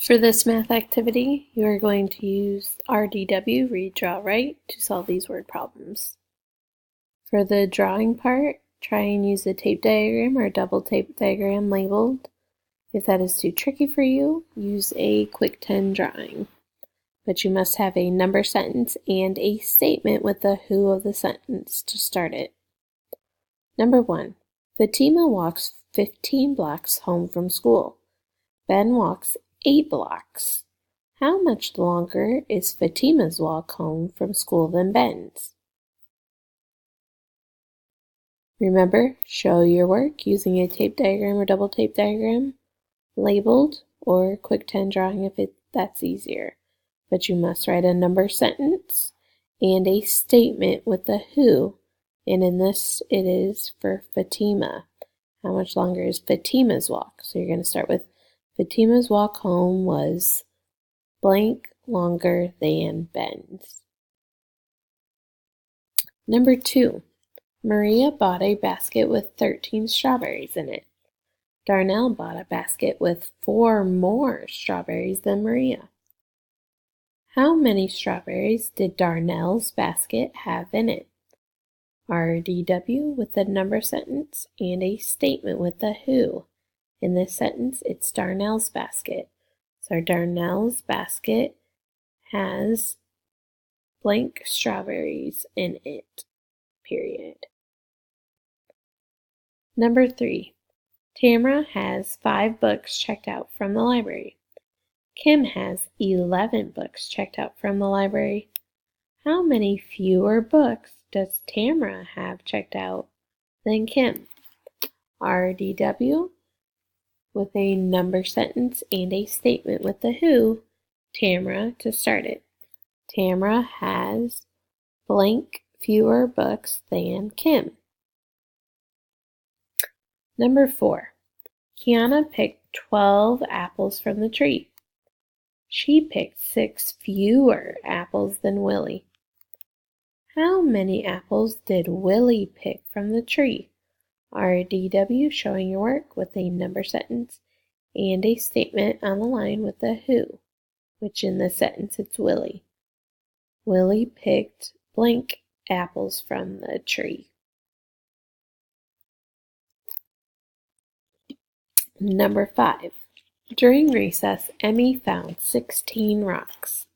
For this math activity, you are going to use RDW, Read, Draw, Write, to solve these word problems. For the drawing part, try and use a tape diagram or a double tape diagram labeled. If that is too tricky for you, use a Quick 10 drawing. But you must have a number sentence and a statement with the who of the sentence to start it. Number 1. Fatima walks 15 blocks home from school. Ben walks 8 blocks. How much longer is Fatima's walk home from school than Ben's? Remember, show your work using a tape diagram or double tape diagram, labeled, or Quick 10 drawing if that's easier. But you must write a number sentence and a statement with the who, and in this it is for Fatima. How much longer is Fatima's walk? So you're going to start with Fatima's walk home was blank longer than Ben's. Number 2. Maria bought a basket with 13 strawberries in it. Darnell bought a basket with 4 more strawberries than Maria. How many strawberries did Darnell's basket have in it? RDW with the number sentence and a statement with the who. In this sentence, it's Darnell's basket. So Darnell's basket has blank strawberries in it, period. Number 3. Tamara has 5 books checked out from the library. Kim has 11 books checked out from the library. How many fewer books does Tamara have checked out than Kim? RDW with a number sentence and a statement with the who, Tamara to start it. Tamara has blank fewer books than Kim. Number 4. Kiana picked 12 apples from the tree. She picked 6 fewer apples than Willie. How many apples did Willie pick from the tree? RDW showing your work with a number sentence and a statement on the line with the who, which in this sentence it's Willie. Willie picked blank apples from the tree. Number 5. During recess, Emmy found 16 rocks.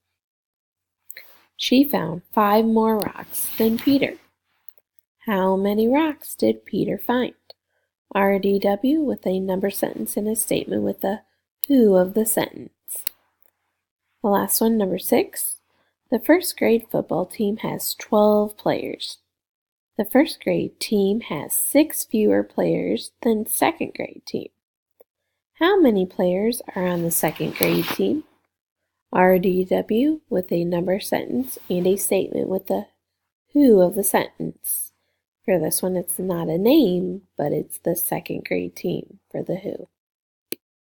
She found 5 more rocks than Peter. How many rocks did Peter find? RDW with a number sentence and a statement with the who of the sentence. The last one, number 6. The first grade football team has 12 players. The first grade team has 6 fewer players than second grade team. How many players are on the second grade team? RDW with a number sentence and a statement with the who of the sentence. For this one, it's not a name, but it's the second grade team for the who.